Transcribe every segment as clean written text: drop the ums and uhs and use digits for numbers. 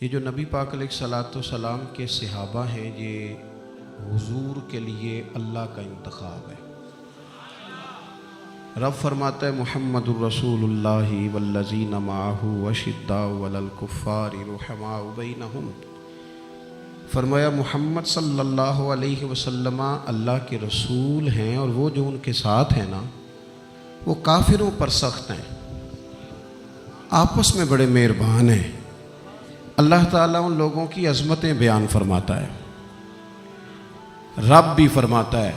یہ جو نبی پاک علیہ الصلوۃ والسلام کے صحابہ ہیں، یہ حضور کے لیے اللہ کا انتخاب ہے۔ رب فرماتا ہے محمد الرسول اللہ والذین معہ اشداء علی الکفار رحماء بینہم، فرمایا محمد صلی اللہ علیہ وسلم اللہ کے رسول ہیں، اور وہ جو ان کے ساتھ ہیں نا، وہ کافروں پر سخت ہیں، آپس میں بڑے مہربان ہیں۔ اللہ تعالیٰ ان لوگوں کی عظمتیں بیان فرماتا ہے، رب بھی فرماتا ہے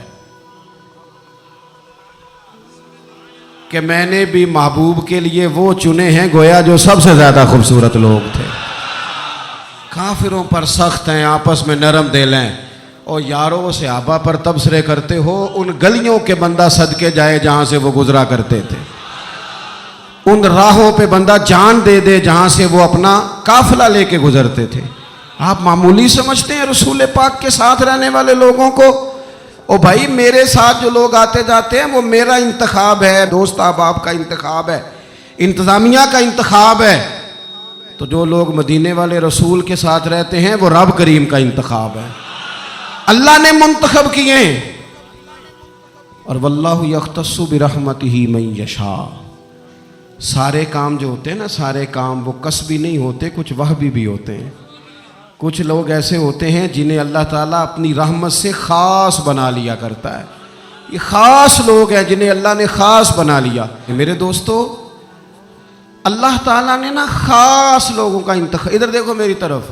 کہ میں نے بھی محبوب کے لیے وہ چنے ہیں گویا جو سب سے زیادہ خوبصورت لوگ تھے۔ کافروں پر سخت ہیں، آپس میں نرم دل ہیں، اور یارو صحابہ پر تبصرے کرتے ہو، ان گلیوں کے بندہ صدقے جائے جہاں سے وہ گزرا کرتے تھے، ان راہوں پہ بندہ جان دے دے جہاں سے وہ اپنا قافلہ لے کے گزرتے تھے۔ آپ معمولی سمجھتے ہیں رسول پاک کے ساتھ رہنے والے لوگوں کو؟ او بھائی، میرے ساتھ جو لوگ آتے جاتے ہیں وہ میرا انتخاب ہے، دوست احباب کا انتخاب ہے، انتظامیہ کا انتخاب ہے۔ تو جو لوگ مدینے والے رسول کے ساتھ رہتے ہیں وہ رب کریم کا انتخاب ہے، اللہ نے منتخب کیے ہیں۔ اور واللہ یختص برحمتہ من یشاء، سارے کام جو ہوتے ہیں نا، سارے کام وہ قصبی نہیں ہوتے، کچھ وہبی بھی ہوتے ہیں۔ کچھ لوگ ایسے ہوتے ہیں جنہیں اللہ تعالیٰ اپنی رحمت سے خاص بنا لیا کرتا ہے۔ یہ خاص لوگ ہیں جنہیں اللہ نے خاص بنا لیا۔ میرے دوستو، اللہ تعالیٰ نے نا خاص لوگوں کا انتخاب، ادھر دیکھو میری طرف،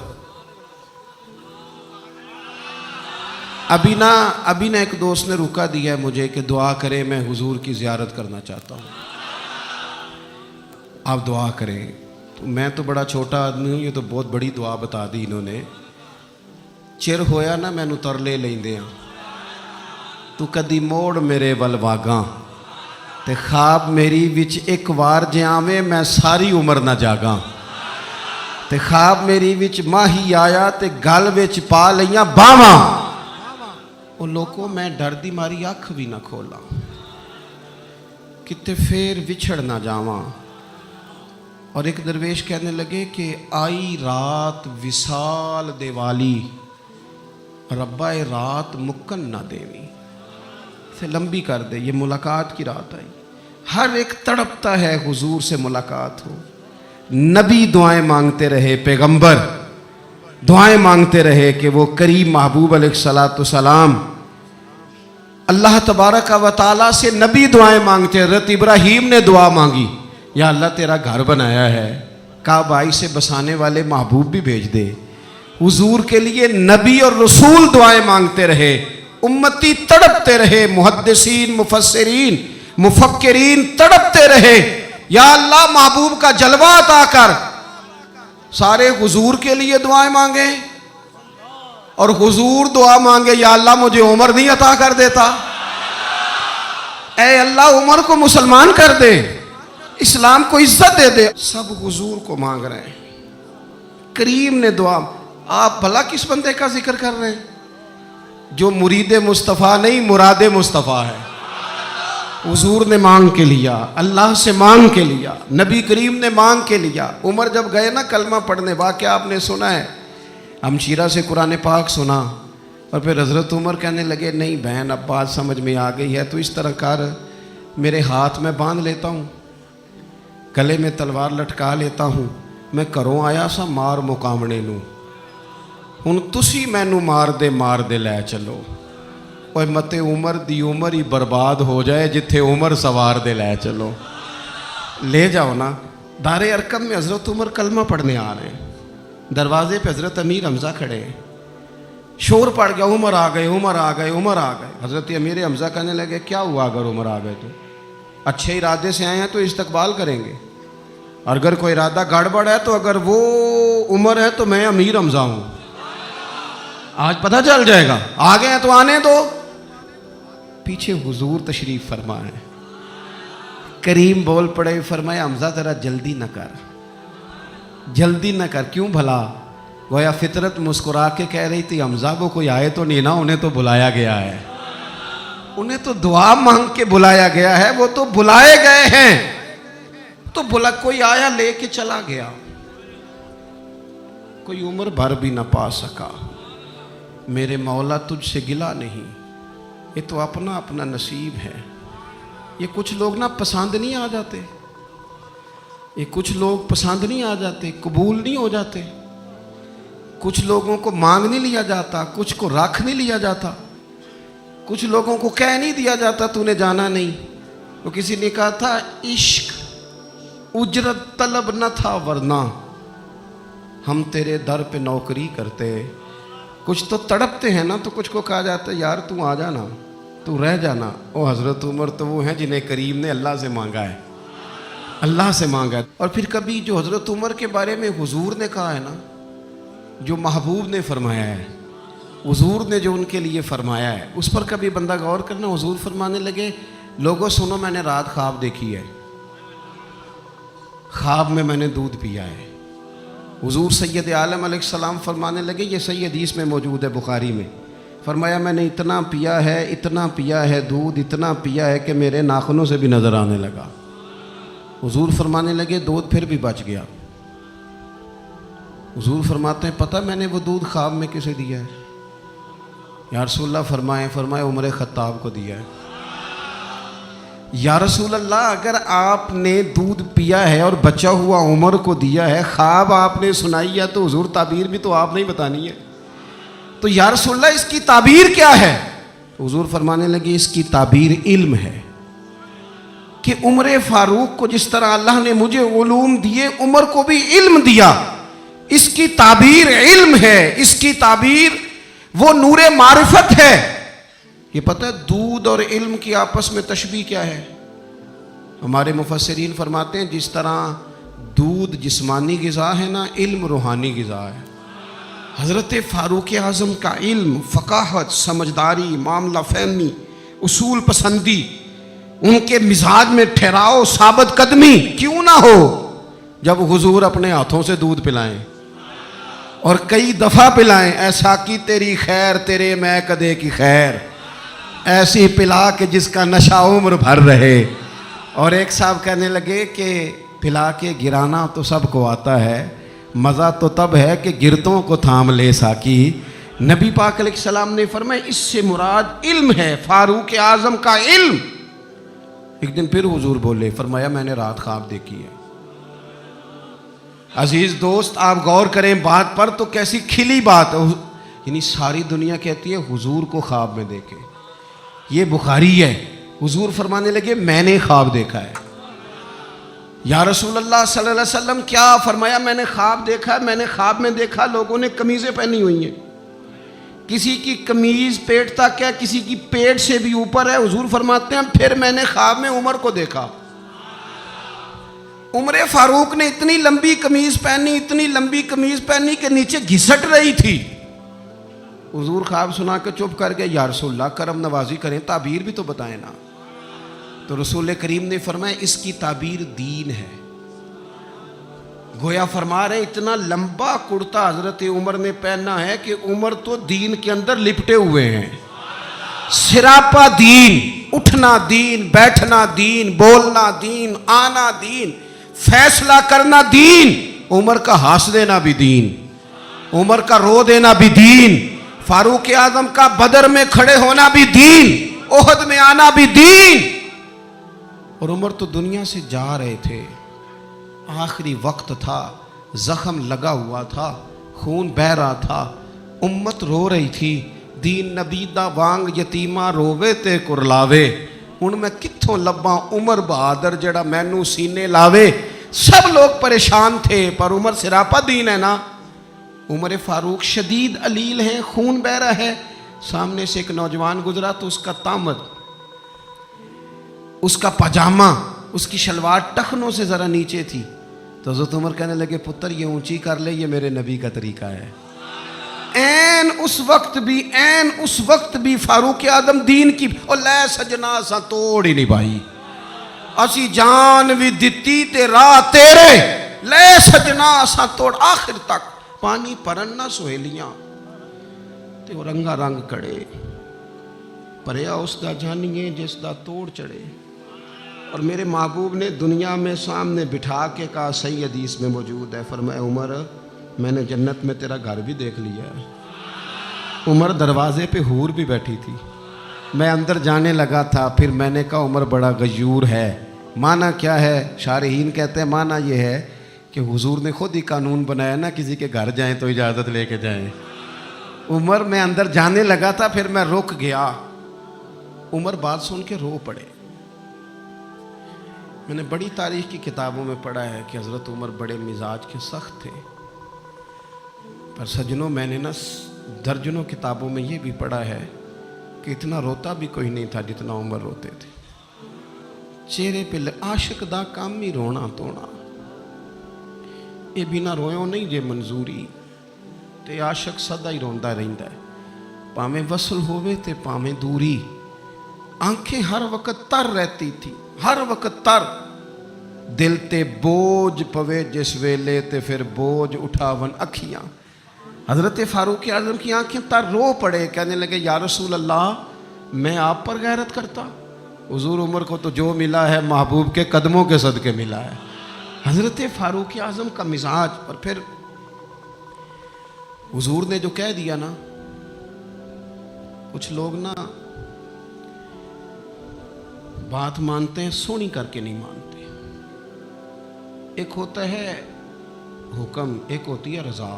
ابھی نا ایک دوست نے روکا دیا ہے مجھے کہ دعا کریں، میں حضور کی زیارت کرنا چاہتا ہوں، آپ دعا کریں۔ تو میں تو بڑا چھوٹا آدمی ہوں، یہ تو بہت بڑی دعا بتا دی انہوں نے۔ چر ہویا نا مینوں ترلے لیندے ہاں، تو کدی موڑ میرے ول واگاں، تے خواب میری وچ ایک وار جے آویں میں ساری عمر نہ جاگاں، تے خواب میری وچ ماہی آیا تے گل وچ پا لیاں باواں، او لوکو میں ڈر دی ماری اکھ بھی نہ کھولاں، کتے پھر وچھڑ نہ جاواں۔ اور ایک درویش کہنے لگے کہ آئی رات وصال دے والی، ربا رات مکن نہ دیوی، سے لمبی کر دے، یہ ملاقات کی رات آئی۔ ہر ایک تڑپتا ہے حضور سے ملاقات ہو۔ نبی دعائیں مانگتے رہے، پیغمبر دعائیں مانگتے رہے کہ وہ کریم محبوب علیہ الصلوۃ والسلام اللہ تبارک و تعالیٰ سے نبی دعائیں مانگتے۔ حضرت ابراہیم نے دعا مانگی، یا اللہ تیرا گھر بنایا ہے، کعبہ سے بسانے والے محبوب بھی بھیج دے۔ حضور کے لیے نبی اور رسول دعائیں مانگتے رہے، امتی تڑپتے رہے، محدثین، مفسرین، مفکرین تڑپتے رہے، یا اللہ محبوب کا جلوہ عطا کر۔ سارے حضور کے لیے دعائیں مانگے، اور حضور دعا مانگے، یا اللہ مجھے عمر نہیں عطا کر دیتا، اے اللہ عمر کو مسلمان کر دے، اسلام کو عزت دے دے۔ سب حضور کو مانگ رہے ہیں۔ کریم نے دعا، آپ بھلا کس بندے کا ذکر کر رہے ہیں جو مرید مصطفیٰ نہیں، مراد مصطفیٰ ہے؟ حضور نے مانگ کے لیا، اللہ سے مانگ کے لیا، نبی کریم نے مانگ کے لیا۔ عمر جب گئے نا کلمہ پڑھنے، واقعہ آپ نے سنا ہے، ہمشیرہ سے قرآن پاک سنا، اور پھر حضرت عمر کہنے لگے نہیں بہن اب بات سمجھ میں آ گئی ہے، تو اس طرح کر، میرے ہاتھ میں باندھ لیتا ہوں، گلے میں تلوار لٹکا لیتا ہوں، میں کروں آیا سا مار مقامنے نو، ہن تسی مینو مار دے لے چلو۔ اوے مت عمر دی عمر ہی برباد ہو جائے جتھے عمر سوار دے لے چلو، لے جاؤ نا۔ دار ارقم میں حضرت عمر کلمہ پڑھنے آ رہے ہیں، دروازے پہ حضرت امیر حمزہ کھڑے ہیں، شور پڑ گیا، عمر آ گئے، عمر آ گئے، عمر آ گئے۔ حضرت امیر حمزہ کہنے لگے کیا ہوا اگر عمر آ گئے تو؟ اچھے ارادے سے آئے ہیں تو استقبال کریں گے، اور اگر کوئی ارادہ گڑبڑ ہے تو اگر وہ عمر ہے تو میں امیر حمزہ ہوں، آج پتہ چل جائے گا، آ گئے ہیں تو آنے دو۔ پیچھے حضور تشریف فرما ہے، کریم بول پڑے، فرمایا حمزہ ذرا جلدی نہ کر، جلدی نہ کر۔ کیوں بھلا؟ گویا فطرت مسکرا کے کہہ رہی تھی حمزہ وہ کوئی آئے تو نہیں نا، انہیں تو بلایا گیا ہے، انہیں تو دعا مانگ کے بلایا گیا ہے، وہ تو بلائے گئے ہیں، تو بلا کوئی آیا لے کے چلا گیا، کوئی عمر بھر بھی نہ پا سکا. میرے مولا تجھ سے گلا نہیں، یہ تو اپنا اپنا نصیب ہے. یہ کچھ لوگ نا پسند نہیں آ جاتے، یہ کچھ لوگ پسند نہیں آ جاتے، قبول نہیں ہو جاتے. کچھ لوگوں کو مانگ نہیں لیا جاتا، کچھ کو رکھ نہیں لیا جاتا، کچھ لوگوں کو کہہ نہیں دیا جاتا تو نے جانا نہیں. تو کسی نے کہا تھا عشق اجرت طلب نہ تھا ورنہ ہم تیرے در پہ نوکری کرتے. کچھ تو تڑپتے ہیں نا، تو کچھ کو کہا جاتا ہے یار تو آ جانا، تو رہ جانا. او حضرت عمر تو وہ ہیں جنہیں کریم نے اللہ سے مانگا ہے، اللہ سے مانگا ہے. اور پھر کبھی جو حضرت عمر کے بارے میں حضور نے کہا ہے نا، جو محبوب نے فرمایا ہے، حضور نے جو ان کے لیے فرمایا ہے، اس پر کبھی بندہ غور کرنا. حضور فرمانے لگے لوگوں سنو، میں نے رات خواب دیکھی ہے، خواب میں نے دودھ پیا ہے. حضور سید عالم علیہ السلام فرمانے لگے، یہ صحیح حدیث میں موجود ہے بخاری میں، فرمایا میں نے اتنا پیا ہے دودھ، اتنا پیا ہے کہ میرے ناخنوں سے بھی نظر آنے لگا. حضور فرمانے لگے دودھ پھر بھی بچ گیا. حضور فرماتے ہیں پتہ میں نے وہ دودھ خواب میں کسے دیا ہے؟ یا رسول اللہ فرمائے عمر خطاب کو دیا ہے. یا رسول اللہ اگر آپ نے دودھ پیا ہے اور بچا ہوا عمر کو دیا ہے، خواب آپ نے سنائی ہے، تو حضور تعبیر بھی تو آپ نہیں بتانی ہے. تو یا رسول اللہ اس کی تعبیر کیا ہے؟ حضور فرمانے لگے اس کی تعبیر علم ہے، کہ عمر فاروق کو جس طرح اللہ نے مجھے علوم دیے، عمر کو بھی علم دیا. اس کی تعبیر علم ہے، اس کی تعبیر وہ نور معرفت ہے. یہ پتہ ہے دودھ اور علم کی آپس میں تشبیہ کیا ہے؟ ہمارے مفسرین فرماتے ہیں جس طرح دودھ جسمانی غذا ہے نا، علم روحانی غذا ہے. حضرت فاروق اعظم کا علم، فقاہت، سمجھداری، معاملہ فہمی، اصول پسندی، ان کے مزاج میں ٹھہراؤ، ثابت قدمی کیوں نہ ہو جب حضور اپنے ہاتھوں سے دودھ پلائیں اور کئی دفعہ پلائیں. ایسا کی تیری خیر تیرے میں کدے کی خیر، ایسی پلا کہ جس کا نشہ عمر بھر رہے. اور ایک صاحب کہنے لگے کہ پلا کے گرانا تو سب کو آتا ہے، مزہ تو تب ہے کہ گرتوں کو تھام لے ساکی. نبی پاک علیہ السلام نے فرمایا اس سے مراد علم ہے، فاروق اعظم کا علم. ایک دن پھر حضور بولے، فرمایا میں نے رات خواب دیکھی ہے. عزیز دوست آپ غور کریں بات پر، تو کیسی کھلی بات ہے. یعنی ساری دنیا کہتی ہے حضور کو خواب میں دیکھے. یہ بخاری ہے. حضور فرمانے لگے میں نے خواب دیکھا ہے. یا رسول اللہ صلی اللہ علیہ وسلم کیا؟ فرمایا میں نے خواب دیکھا ہے. میں نے خواب میں دیکھا لوگوں نے قمیضیں پہنی ہوئی ہیں، کسی کی قمیض پیٹ تک ہے، کسی کی پیٹ سے بھی اوپر ہے. حضور فرماتے ہیں پھر میں نے خواب میں عمر کو دیکھا. عمر فاروق نے اتنی لمبی قمیض پہنی، اتنی لمبی قمیض پہنی کہ نیچے گھسٹ رہی تھی. حضور خواب سنا کے چپ کر گئے. یا رسول اللہ کرم نوازی کریں، تعبیر بھی تو بتائیں نا. تو رسول کریم نے فرمایا اس کی تعبیر دین ہے. گویا فرما رہے اتنا لمبا کرتا حضرت عمر نے پہنا ہے کہ عمر تو دین کے اندر لپٹے ہوئے ہیں. سراپا دین، اٹھنا دین، بیٹھنا دین، بولنا دین، آنا دین، فیصلہ کرنا دین. عمر کا ہنس دینا بھی دین، عمر کا رو دینا بھی دین، فاروق اعظم کا بدر میں کھڑے ہونا بھی دین، احد میں آنا بھی دین. اور عمر تو دنیا سے جا رہے تھے، آخری وقت تھا، زخم لگا ہوا تھا، خون بہہ رہا تھا، امت رو رہی تھی. دین نبی دا وانگ یتیمہ رووے تے کرلاوے، ہن میں کتھوں لباں عمر بہادر جڑا مینوں سینے لاوے. سب لوگ پریشان تھے پر عمر سراپا دین ہے نا. عمر فاروق شدید علیل ہیں، خون بہہ رہا ہے. سامنے سے ایک نوجوان گزرا تو اس کا تامد، اس کا پاجامہ، اس کی شلوار ٹخنوں سے ذرا نیچے تھی. تو حضرت عمر کہنے لگے پتر یہ اونچی کر لے، یہ میرے نبی کا طریقہ ہے. این اس وقت بھی فاروق اعظم دین کی او لے سجنا سا توڑ ہی نہیں بھائی، اسی جان بھی دتی تے راہ تیرے، لے سجنا سا توڑ. آخر تک پانی پرن نہ سہیلیاں تے وہ رنگا رنگ کڑے، پریا اس دا جانیے جس دا توڑ چڑھے. اور میرے محبوب نے دنیا میں سامنے بٹھا کے کہا، صحیح حدیث میں موجود ہے، فرمایا عمر میں نے جنت میں تیرا گھر بھی دیکھ لیا ہے. عمر دروازے پہ حور بھی بیٹھی تھی. میں اندر جانے لگا تھا, پھر میں نے کہا عمر بڑا غیور ہے. معنی کیا ہے؟ شارحین کہتے ہیں معنی یہ ہے کہ حضور نے خود ہی قانون بنایا نا, کسی کے گھر جائیں تو اجازت لے کے جائیں. عمر میں اندر جانے لگا تھا, پھر میں رک گیا. عمر بات سن کے رو پڑے. میں نے بڑی تاریخ کی کتابوں میں پڑھا ہے کہ حضرت عمر بڑے مزاج کے سخت تھے, پر سجنوں میں نے نا درجنوں کتابوں میں یہ بھی پڑھا ہے کہ اتنا روتا بھی کوئی نہیں تھا جتنا عمر روتے تھے. چہرے پہ عاشق دا کام ہی رونا تونا, یہ بنا رویوں نہیں جے منظوری, تے عاشق سدا ہی روندا رہندا ہے, پاویں وصل ہووے تے پاویں دوری. آنکھیں ہر وقت تر رہتی تھی, ہر وقت تر. دل تے بوجھ پوے جس ویلے تے پھر بوجھ اٹھاون اکھیاں. حضرت فاروق اعظم کی آنکھیں تر رو پڑے, کہنے لگے یا رسول اللہ میں آپ پر غیرت کرتا. حضور عمر کو تو جو ملا ہے محبوب کے قدموں کے صدقے ملا ہے. حضرت فاروق اعظم کا مزاج. اور پھر حضور نے جو کہہ دیا نا, کچھ لوگ نا بات مانتے ہیں سونی کر کے نہیں مانتے. ایک ہوتا ہے حکم, ایک ہوتی ہے رضا.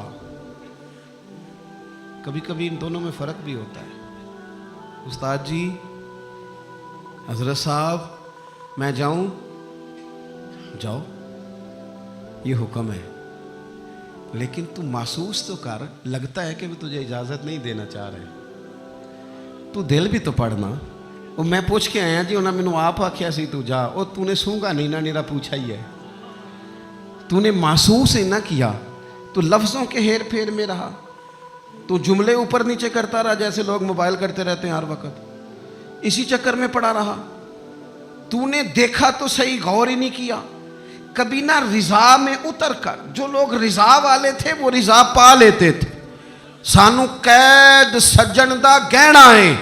کبھی کبھی ان دونوں میں فرق بھی ہوتا ہے. استاد جی, حضرت صاحب میں جاؤں؟ جاؤ, یہ حکم ہے, لیکن تو محسوس تو کر, لگتا ہے کہ وہ تجھے اجازت نہیں دینا چاہ رہے. تو دل بھی تو پڑھنا. وہ میں پوچھ کے آیا جی, انہوں نے مینوں آپ آکھیا سی تو جا, اور تو نے سونگا نہیں نا, نیرا پوچھا ہی ہے. تو نے محسوس ہی نہ کیا, تو لفظوں کے ہیر پھیر میں رہا, تو جملے اوپر نیچے کرتا رہا جیسے لوگ موبائل کرتے رہتے ہیں ہر وقت, اسی چکر میں پڑا رہا. تو نے دیکھا تو صحیح, غور ہی نہیں کیا. کبھی نہ رضا میں اتر کر, جو لوگ رضا والے تھے وہ رضا پا لیتے تھے. سانو قید سجن دا گہنا ہے,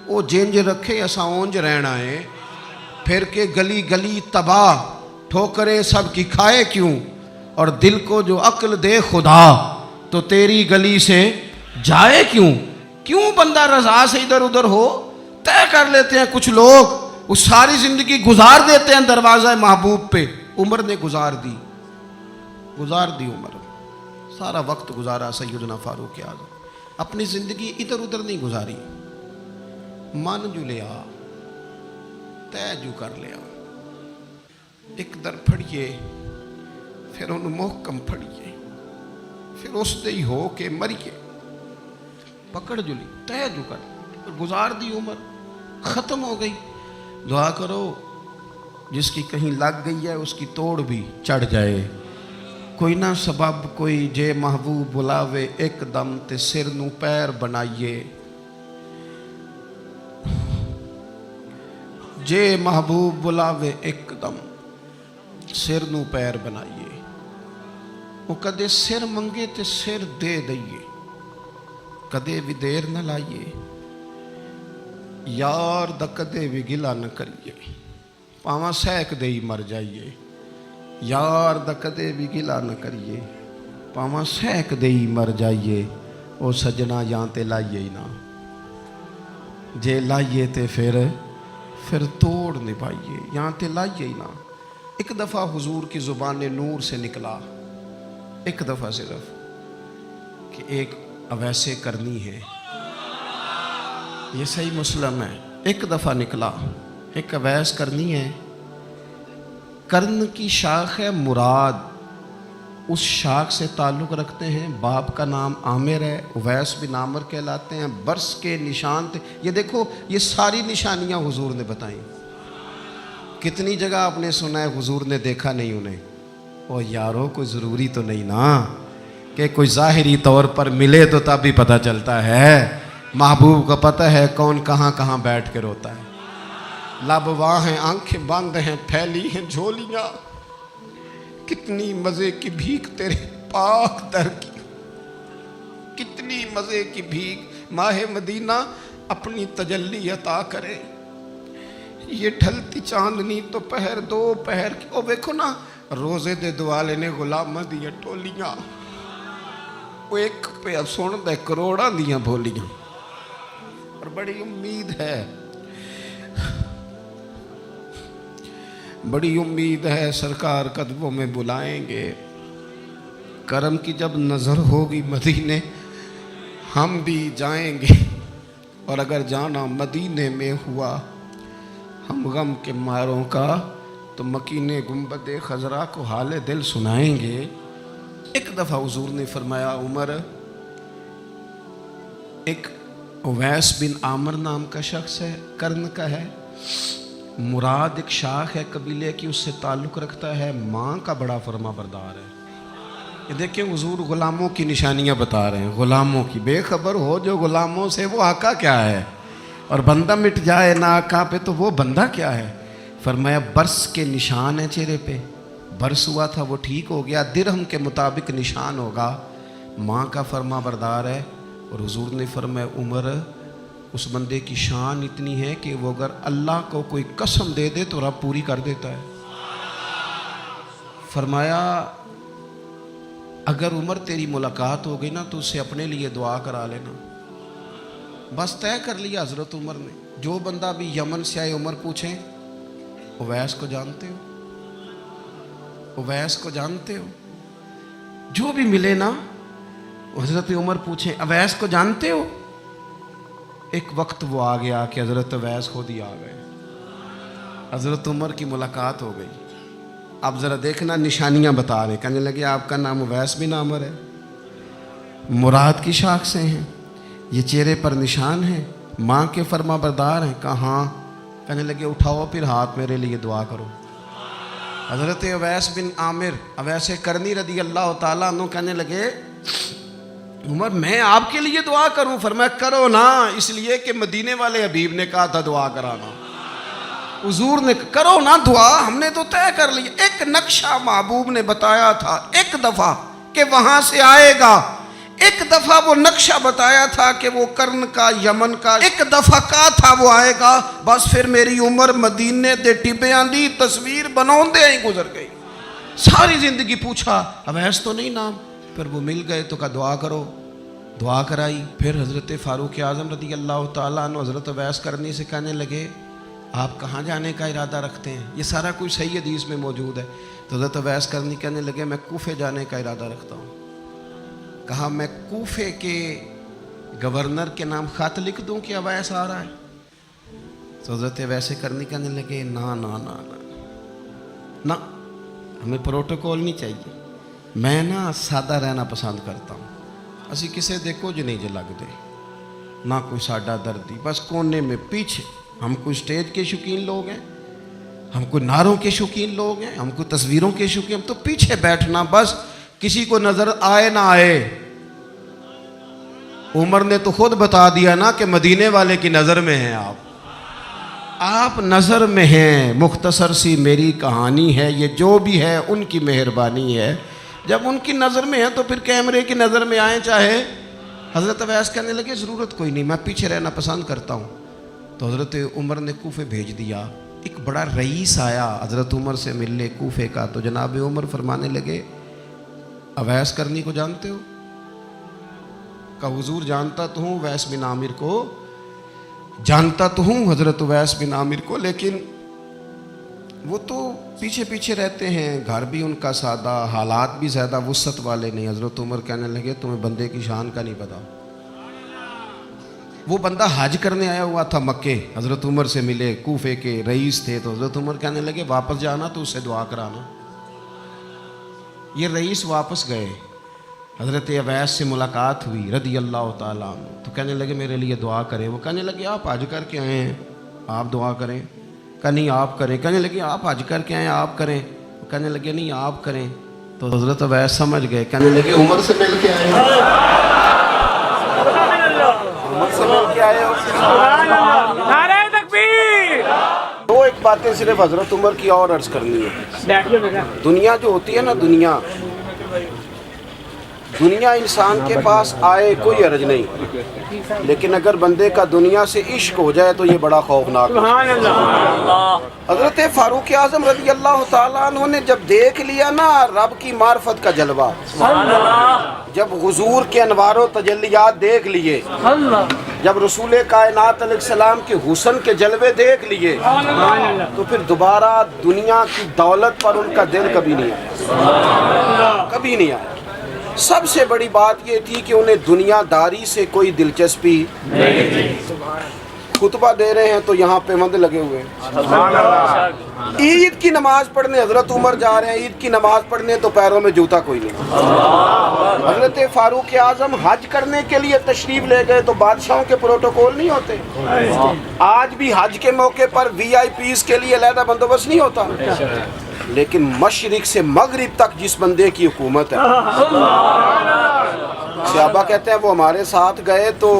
وہ جینج رکھے اسا اونج رہنا ہے. پھر کے گلی گلی تباہ, ٹھوکرے سب کی کھائے کیوں, اور دل کو جو عقل دے خدا تو تیری گلی سے جائے کیوں. کیوں بندہ رضا سے ادھر ادھر ہو. طے کر لیتے ہیں کچھ لوگ, وہ ساری زندگی گزار دیتے ہیں دروازہ محبوب پہ. عمر نے گزار دی عمر, سارا وقت گزارا سیدنا فاروق اعظم. اپنی زندگی ادھر ادھر نہیں گزاری. من جو لیا, طے جو کر لیا. ایک در پھڑیے, پھر انہوں محکم پھڑیے, پھر اس دے ہی ہو کے مریے. پکڑ جو لی, طے جو کر, گزار دی عمر, ختم ہو گئی. دعا کرو جس کی کہیں لگ گئی ہے اس کی توڑ بھی چڑھ جائے. کوئی نہ سبب کوئی جے محبوب بلاوے ایک دم تے سر نو پیر بنائیے. جے محبوب بلاوے ایک دم سر نو پیر بنائیے. وہ کدے سر منگے تے سر دے دئیے, کدے بھی دیر نہ لائیے. یار دا کدے بھی گلا نہ کریے, پاواں سیک دے ہی مر جائیے. یار دا کدے بھی گلا نہ کریے, پاواں سیک دے ہی مر جائیے. او سجنا یہاں تے لائیے ہی نہ, جے لائیے تے پھر توڑ نبھائیے. یہاں تے لائیے ہی نہ. ایک دفعہ حضور کی زبان نور سے نکلا, ایک دفعہ صرف, کہ ایک اویسے کرنی ہے. یہ صحیح مسلم ہے. ایک دفعہ نکلا, ایک اویس کرنی ہے. کرن کی شاخ ہے مراد, اس شاخ سے تعلق رکھتے ہیں. باپ کا نام عامر ہے, اویس بن عامر کہلاتے ہیں. برس کے نشان تھے. یہ دیکھو, یہ ساری نشانیاں حضور نے بتائیں. کتنی جگہ آپ نے سنا ہے حضور نے دیکھا نہیں انہیں. او یارو, کوئی ضروری تو نہیں نا کہ کوئی ظاہری طور پر ملے تو تب بھی پتہ چلتا ہے. محبوب کا پتہ ہے کون کہاں کہاں بیٹھ کے روتا ہے. لب واں ہیں, آنکھیں بند ہیں, پھیلی ہیں جھولیاں. کتنی مزے کی بھیک تیرے پاک در کی, کتنی مزے کی بھیک. ماہ مدینہ اپنی تجلی عطا کرے. یہ ڈھلتی چاندنی تو پہر دو پہر کی. او دیکھو نا, روزے دے دعا لینے غلامہ دی ٹولیاں. وہ ایک پہ سن دے کروڑاں دیاں بولیاں، اور بڑی امید ہے، بڑی امید ہے سرکار قدموں میں بلائیں گے۔ کرم کی جب نظر ہوگی مدینے ہم بھی جائیں گے، اور اگر جانا مدینے میں ہوا ہم غم کے ماروں کا تو مکین گنبد خضرا کو حال دل سنائیں گے۔ ایک دفعہ حضور نے فرمایا عمر، ایک اویس بن عامر نام کا شخص ہے، کرن کا ہے، مراد ایک شاخ ہے قبیلے کی، اس سے تعلق رکھتا ہے، ماں کا بڑا فرما بردار ہے۔ یہ دیکھیں حضور غلاموں کی نشانیاں بتا رہے ہیں، غلاموں کی، بے خبر ہو جو غلاموں سے وہ آقا کیا ہے، اور بندہ مٹ جائے نہ آقا پہ تو وہ بندہ کیا ہے۔ فرمایا برس کے نشان ہیں چہرے پہ، برس ہوا تھا وہ ٹھیک ہو گیا، درہم کے مطابق نشان ہوگا، ماں کا فرما بردار ہے۔ اور حضور نے فرمایا عمر، اس بندے کی شان اتنی ہے کہ وہ اگر اللہ کو کوئی قسم دے دے تو رب پوری کر دیتا ہے۔ فرمایا اگر عمر تیری ملاقات ہو گئی نا تو اس سے اپنے لیے دعا کرا لینا۔ بس طے کر لیا حضرت عمر نے۔ جو بندہ بھی یمن سے آئے عمر پوچھیں اویس کو جانتے ہو، اویس کو جانتے ہو، جو بھی ملے نا حضرت عمر پوچھیں اویس کو جانتے ہو۔ ایک وقت وہ آ گیا کہ حضرت اویس خود ہی آ گئے، حضرت عمر کی ملاقات ہو گئی۔ اب ذرا دیکھنا نشانیاں بتا رہے ہیں، کہنے لگے آپ کا نام اویس بن عامر ہے، مراد کی شاخ سے ہیں، یہ چہرے پر نشان ہیں، ماں کے فرما بردار ہیں۔ کہاں؟ کہنے لگے اٹھاؤ پھر ہاتھ میرے لیے دعا کرو۔ حضرت اویس بن عامر اویس کرنی رضی اللہ تعالیٰ عنہ کہنے لگے عمر میں آپ کے لیے دعا کروں؟ فرمایا کرو نا، اس لیے کہ مدینے والے حبیب نے کہا تھا دعا کرانا، حضور نے کرو نا دعا، ہم نے تو طے کر لی۔ ایک نقشہ محبوب نے بتایا تھا ایک دفعہ کہ وہاں سے آئے گا، ایک دفعہ وہ نقشہ بتایا تھا کہ وہ کرن کا یمن کا، ایک دفعہ کہا تھا وہ آئے گا، بس پھر میری عمر مدینے دے ٹبیاں دی تصویر بناؤندے ہی گزر گئی۔ ساری زندگی پوچھا اویس تو نہیں نام، پھر وہ مل گئے تو کہا دعا کرو، دعا کرائی۔ پھر حضرت فاروق اعظم رضی اللہ تعالیٰ عنہ حضرت اویس کرنی سے کہنے لگے آپ کہاں جانے کا ارادہ رکھتے ہیں؟ یہ سارا کچھ صحیح حدیث میں موجود ہے۔ تو حضرت اویس کرنی کہنے لگے میں کوفے جانے کا ارادہ رکھتا ہوں۔ کہا میں کوفے کے گورنر کے نام خط لکھ دوں کہ اویس آ رہا ہے؟ تو حضرت اویس کرنی کہنے لگے نا نا نا نا نا، ہمیں پروٹوکول نہیں چاہیے، میں نا سادہ رہنا پسند کرتا ہوں، اسی کسے دے کچھ نہیں جے لگ دے، نہ کوئی ساڈا دردی، بس کونے میں پیچھے۔ ہم کوئی سٹیج کے شوقین لوگ ہیں، ہم کوئی نعروں کے شوقین لوگ ہیں، ہم کوئی تصویروں کے شوقین، ہم تو پیچھے بیٹھنا، بس کسی کو نظر آئے نہ آئے۔ عمر نے تو خود بتا دیا نا کہ مدینے والے کی نظر میں ہیں آپ نظر میں ہیں۔ مختصر سی میری کہانی ہے، یہ جو بھی ہے ان کی مہربانی ہے، جب ان کی نظر میں ہے تو پھر کیمرے کی نظر میں آئیں چاہے۔ حضرت اویس کہنے لگے ضرورت کوئی نہیں، میں پیچھے رہنا پسند کرتا ہوں۔ تو حضرت عمر نے کوفے بھیج دیا، ایک بڑا رئیس آیا حضرت عمر سے ملنے کوفے کا، تو جناب عمر فرمانے لگے اویس کرنی کو جانتے ہو؟ کہا حضور جانتا تو ہوں، اویس بن عامر کو جانتا تو ہوں، حضرت اویس بن عامر کو، لیکن وہ تو پیچھے پیچھے رہتے ہیں، گھر بھی ان کا سادہ، حالات بھی زیادہ وسعت والے نہیں۔ حضرت عمر کہنے لگے تمہیں بندے کی شان کا نہیں پتا، وہ بندہ حج کرنے آیا ہوا تھا مکے، حضرت عمر سے ملے، کوفے کے رئیس تھے، تو حضرت عمر کہنے لگے واپس جانا تو اس سے دعا کرانا۔ یہ رئیس واپس گئے، حضرت اویس سے ملاقات ہوئی رضی اللہ تعالیٰ عنہ، تو کہنے لگے میرے لیے دعا کریں۔ وہ کہنے لگے آپ حج کر کے آئے ہیں، آپ دعا کریں؟ کہ نہیں آپ کریں۔ کہنے لگے آپ حج کر کے آئے ہیں، آپ کریں؟ کہنے لگے نہیں آپ کریں۔ تو حضرت اویس سمجھ گئے، کہنے لگے عمر سے مل کے آئے ہیں، عمر سے مل کے آئے ہو۔ نعرہ تکبیر! دو ایک باتیں صرف حضرت عمر کی اور عرض کرنی ہے۔ دنیا جو ہوتی ہے نا، دنیا انسان کے پاس آئے کوئی عرض نہیں، لیکن اگر بندے کا دنیا سے عشق ہو جائے تو یہ بڑا خوفناک ہے۔ سبحان اللہ۔ حضرت فاروق اعظم رضی اللہ تعالیٰ عنہ نے جب دیکھ لیا نا رب کی معرفت کا جلوہ، جب حضور کے انوار و تجلیات دیکھ لیے، جب رسول کائنات علیہ السلام کے حسن کے جلوے دیکھ لیے، تو پھر دوبارہ دنیا کی دولت پر ان کا دل کبھی نہیں آیا، کبھی نہیں آیا۔ سب سے بڑی بات یہ تھی کہ انہیں دنیا داری سے کوئی دلچسپی نہیں تھی۔ خطبہ دے رہے ہیں تو یہاں پہ مند لگے ہوئے ہیں، عید کی نماز پڑھنے حضرت عمر جا رہے ہیں، عید کی نماز پڑھنے تو پیروں میں جوتا کوئی نہیں۔ حضرت فاروق اعظم حج کرنے کے لیے تشریف لے گئے تو بادشاہوں کے پروٹوکول نہیں ہوتے، آج بھی حج کے موقع پر VIP کے لیے علیحدہ بندوبست نہیں ہوتا، لیکن مشرق سے مغرب تک جس بندے کی حکومت ہے، صحابہ کہتے ہیں وہ ہمارے ساتھ گئے تو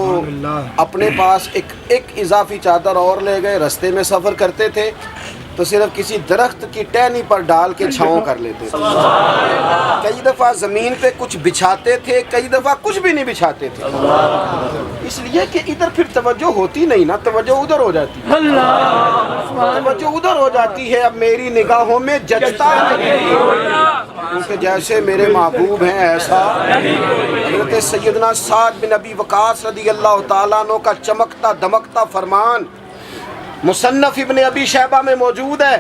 اپنے پاس ایک اضافی چادر اور لے گئے، رستے میں سفر کرتے تھے تو صرف کسی درخت کی ٹہنی پر ڈال کے چھاؤں کر لیتے تھے، کئی دفعہ زمین پہ کچھ بچھاتے تھے، کئی دفعہ کچھ بھی نہیں بچھاتے تھے، اس لیے کہ ادھر پھر توجہ ہوتی نہیں نا، توجہ ادھر ہو جاتی ہے، توجہ ادھر ہو جاتی ہے۔ اب میری نگاہوں میں جچتا نہیں کیونکہ جیسے میرے محبوب ہیں ایسا۔ حضرت سیدنا سعد بن ابی وقاص رضی اللہ تعالیٰ عنہ کا چمکتا دمکتا فرمان مصنف ابن ابی شیبہ میں موجود ہے۔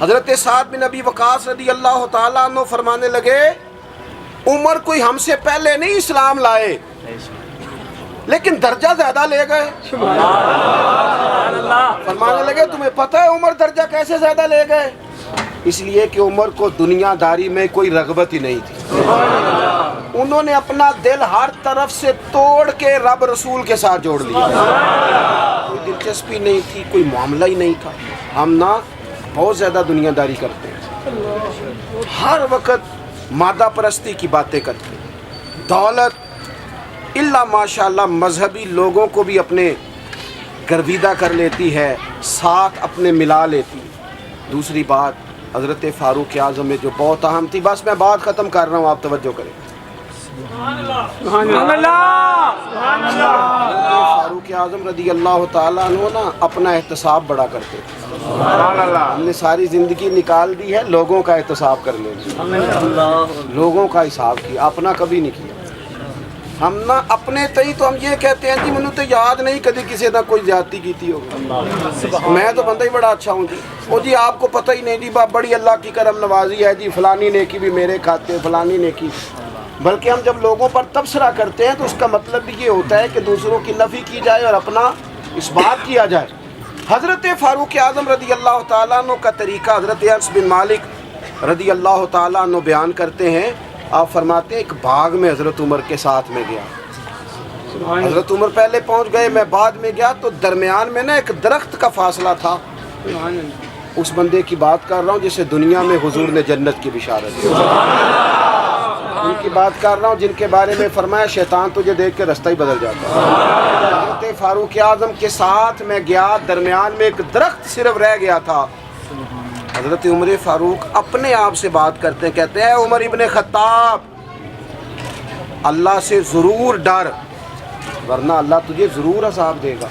حضرت سعد بن ابی وقاص رضی اللہ تعالیٰ عنہ فرمانے لگے، عمر کوئی ہم سے پہلے نہیں اسلام لائے لیکن درجہ زیادہ لے گئے۔ فرمانے لگے تمہیں پتہ ہے عمر درجہ کیسے زیادہ لے گئے؟ اس لیے کہ عمر کو دنیا داری میں کوئی رغبت ہی نہیں تھی، انہوں نے اپنا دل ہر طرف سے توڑ کے رب رسول کے ساتھ جوڑ لیا، کوئی دلچسپی نہیں تھی، کوئی معاملہ ہی نہیں تھا۔ ہم نا بہت زیادہ دنیا داری کرتے ہیں، ہر وقت مادہ پرستی کی باتیں کرتے ہیں، دولت الا ماشاءاللہ مذہبی لوگوں کو بھی اپنے گرویدہ کر لیتی ہے، ساتھ اپنے ملا لیتی۔ دوسری بات حضرت فاروق اعظم میں جو بہت اہم تھی، بس میں بات ختم کر رہا ہوں، آپ توجہ کریں۔ فاروق اعظم رضی اللہ تعالیٰ عنہ نا اپنا احتساب بڑا کرتے تھے۔ ہم نے ساری زندگی نکال دی ہے لوگوں کا احتساب کرنے میں، لوگوں کا حساب کیا، اپنا کبھی نہیں کیا۔ ہم نا اپنے تئی تو ہم یہ کہتے ہیں جی منو تو یاد نہیں کدی کسی نہ کوئی زیادتی کی تھی ہوگی، میں تو بندہ ہی بڑا اچھا ہوں جی، وہ جی آپ کو پتہ ہی نہیں جی بڑی اللہ کی کرم نوازی ہے جی، فلانی نیکی بھی میرے کھاتے، فلانی نیکی۔ بلکہ ہم جب لوگوں پر تبصرہ کرتے ہیں تو اس کا مطلب بھی یہ ہوتا ہے کہ دوسروں کی نفی کی جائے اور اپنا اس بات کیا جائے۔ حضرت فاروق اعظم رضی اللہ تعالیٰ عنہ کا طریقہ حضرت انس بن مالک رضی اللہ تعالیٰ عنہ بیان کرتے ہیں، آپ فرماتے ہیں ایک باغ میں حضرت عمر کے ساتھ میں گیا، حضرت عمر پہلے پہنچ گئے، میں بعد میں گیا، تو درمیان میں نا ایک درخت کا فاصلہ تھا، اس بندے کی بات کر رہا ہوں جسے دنیا میں حضور نے جنت کی بشارت دی، ان کی بات کر رہا ہوں جن کے بارے میں فرمایا شیطان تجھے دیکھ کے رستہ ہی بدل جاتا ہے۔ حضرت فاروق اعظم کے ساتھ میں گیا، درمیان میں ایک درخت صرف رہ گیا تھا، حضرت عمر فاروق اپنے آپ سے بات کرتے ہیں، کہتے ہیں عمر ابن خطاب اللہ سے ضرور ڈر ورنہ اللہ تجھے ضرور عذاب دے گا،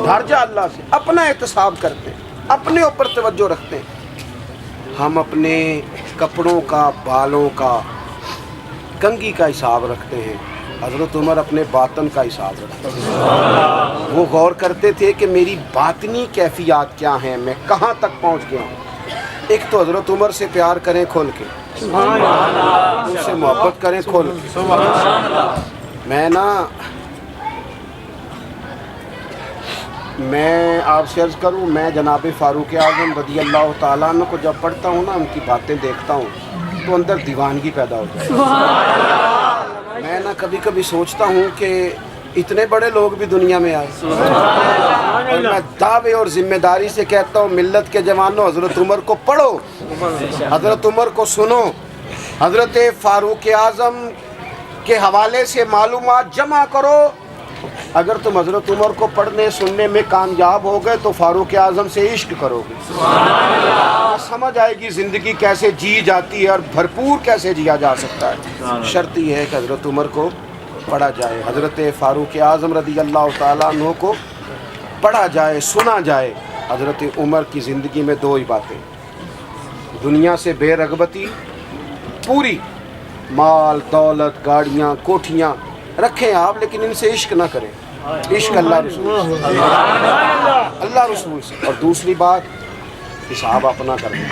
ڈر جا اللہ سے۔ اپنا احتساب کرتے ہیں، اپنے اوپر توجہ رکھتے ہیں۔ ہم اپنے کپڑوں کا، بالوں کا، کنگھی کا حساب رکھتے ہیں، حضرت عمر اپنے باطن کا حساب رکھتے ہیں، وہ غور کرتے تھے کہ میری باطنی کیفیات کیا ہیں، میں کہاں تک پہنچ گیا ہوں۔ ایک تو حضرت عمر سے پیار کریں کھول کے، ان سے محبت کریں کھول کے۔ میں آپ سے عرض کروں، میں جناب فاروق اعظم رضی اللہ تعالیٰ عنہ کو جب پڑھتا ہوں نا، ان کی باتیں دیکھتا ہوں تو اندر دیوانگی پیدا ہو جاتی ہے۔ میں نا کبھی کبھی سوچتا ہوں کہ اتنے بڑے لوگ بھی دنیا میں آئے، اور میں دعوے اور ذمہ داری سے کہتا ہوں ملت کے جوانوں، حضرت عمر کو پڑھو، حضرت عمر کو سنو، حضرت فاروق اعظم کے حوالے سے معلومات جمع کرو، اگر تم حضرت عمر کو پڑھنے سننے میں کامیاب ہو گئے تو فاروق اعظم سے عشق کرو گے، سمجھ آئے گی زندگی کیسے جی جاتی ہے اور بھرپور کیسے جیا جا سکتا ہے۔ شرط یہ ہے کہ حضرت عمر کو پڑھا جائے، حضرت فاروق اعظم رضی اللہ تعالیٰ عنہ کو پڑھا جائے، سنا جائے۔ حضرت عمر کی زندگی میں دو ہی باتیں، دنیا سے بے رغبتی پوری، مال دولت گاڑیاں کوٹھیاں رکھیں آپ لیکن ان سے عشق نہ کریں، عشق اللہ رسول سے، اللہ رسول سے۔ اور دوسری بات، حساب اپنا کرنا،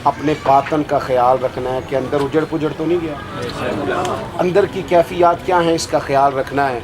اپنے باطن کا خیال رکھنا ہے کہ اندر اجڑ پجڑ تو نہیں گیا، اندر کی کیفیات کیا ہیں اس کا خیال رکھنا ہے۔